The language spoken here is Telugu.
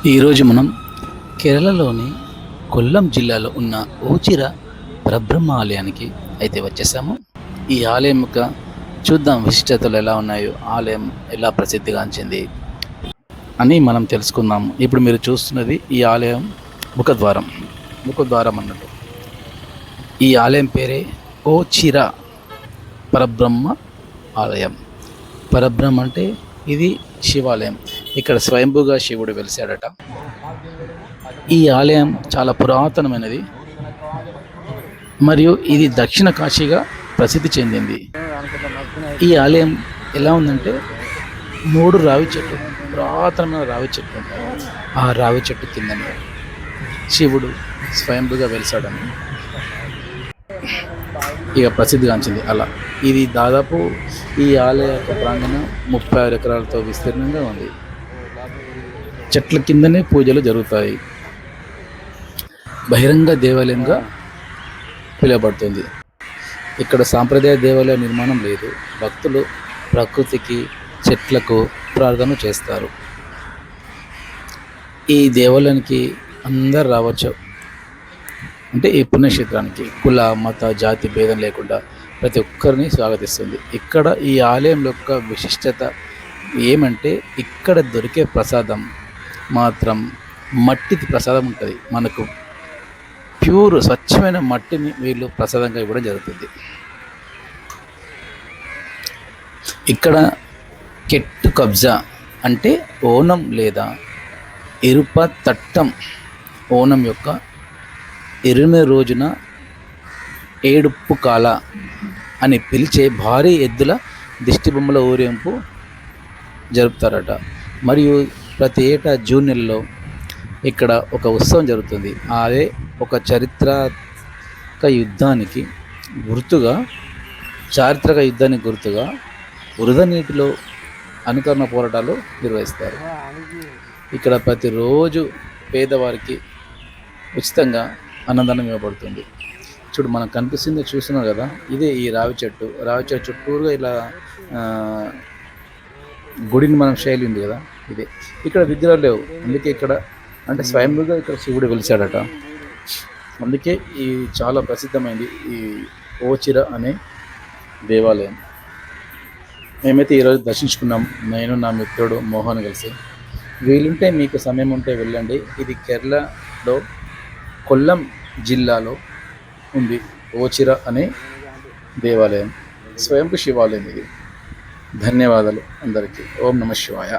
ఈరోజు మనం కేరళలోని కొల్లం జిల్లాలో ఉన్న ఓచిర పరబ్రహ్మ ఆలయానికి అయితే వచ్చేసాము. ఈ ఆలయం యొక్క చూద్దాం విశిష్టతలు ఎలా ఉన్నాయో, ఆలయం ఎలా ప్రసిద్ధిగాంచింది అని మనం తెలుసుకుందాము. ఇప్పుడు మీరు చూస్తున్నది ఈ ఆలయం ముఖద్వారం. ముఖద్వారం అన్నట్టు ఈ ఆలయం పేరే ఓచిర పరబ్రహ్మ ఆలయం. పరబ్రహ్మ అంటే ఇది శివాలయం. ఇక్కడ స్వయంభూగా శివుడు వెలిశాడట. ఈ ఆలయం చాలా పురాతనమైనది మరియు ఇది దక్షిణ కాశీగా ప్రసిద్ధి చెందింది. ఈ ఆలయం ఎలా ఉందంటే 3 రావి చెట్లు, పురాతనమైన రావి చెట్లు ఉంటాయి. ఆ రావి చెట్టు కిందనే శివుడు స్వయంభూగా వెలిసాడని ఇక ప్రసిద్ధిగాంచింది. అలా ఇది దాదాపు ఈ ఆలయ యొక్క ప్రాంగణం 36 ఎకరాలతో విస్తీర్ణంగా ఉంది. చెట్ల కిందనే పూజలు జరుగుతాయి. బహిరంగ దేవాలయంగా పిలువబడుతుంది. ఇక్కడ సాంప్రదాయ దేవాలయ నిర్మాణం లేదు. భక్తులు ప్రకృతికి, చెట్లకు ప్రార్థన చేస్తారు. ఈ దేవాలయానికి అందరు రావచ్చు. అంటే ఈ పుణ్యక్షేత్రానికి కుల, మత, జాతి భేదం లేకుండా ప్రతి ఒక్కరిని స్వాగతిస్తుంది. ఇక్కడ ఈ ఆలయం యొక్క విశిష్టత ఏమంటే ఇక్కడ దొరికే ప్రసాదం మాత్రం మట్టిది ప్రసాదం ఉంటుంది. మనకు ప్యూర్ స్వచ్ఛమైన మట్టిని వీళ్ళు ప్రసాదంగా ఇవ్వడం జరుగుతుంది. ఇక్కడ కెట్టు కబ్జా అంటే ఓనం లేదా ఇరుప తట్టం, ఓనం యొక్క 8వ రోజున ఏడుపు కాల అని పిలిచే భారీ ఎద్దుల దిష్టిబొమ్మల ఊరేంపు జరుపుతారట. మరియు ప్రతి ఏటా జూన్ నెలలో ఇక్కడ ఒక ఉత్సవం జరుగుతుంది. అదే ఒక చారిత్రక యుద్ధానికి గుర్తుగా వృధ నీటిలో అనుకరణ పోరాటాలు నిర్వహిస్తారు. ఇక్కడ ప్రతిరోజు పేదవారికి ఉచితంగా అన్నదానం ఇవ్వబడుతుంది. చూడు, మనకు కనిపిస్తుంది, చూస్తున్నాం కదా, ఇదే ఈ రావి చెట్టు చుట్టూరుగా ఇలా గుడిని మనం శైలి ఉంది కదా, ఇదే. ఇక్కడ విగ్రహాలు లేవు, అందుకే ఇక్కడ అంటే స్వయంభూగా ఇక్కడ శివుడు వెలిసాడట. అందుకే ఈ చాలా ప్రసిద్ధమైంది ఈ ఓచిర అనే దేవాలయం. మేమైతే ఈరోజు దర్శించుకున్నాం, నేను నా మిత్రుడు మోహన్ కలిసి. వీలుంటే మీకు సమయం ఉంటే వెళ్ళండి. ఇది కేరళలో కొల్లం జిల్లాలో ఉంది ఓచిర అనే దేవాలయం, స్వయంభూ శివాలయం ఇది. ధన్యవాదాలు అందరికీ. ఓం నమః శివాయ.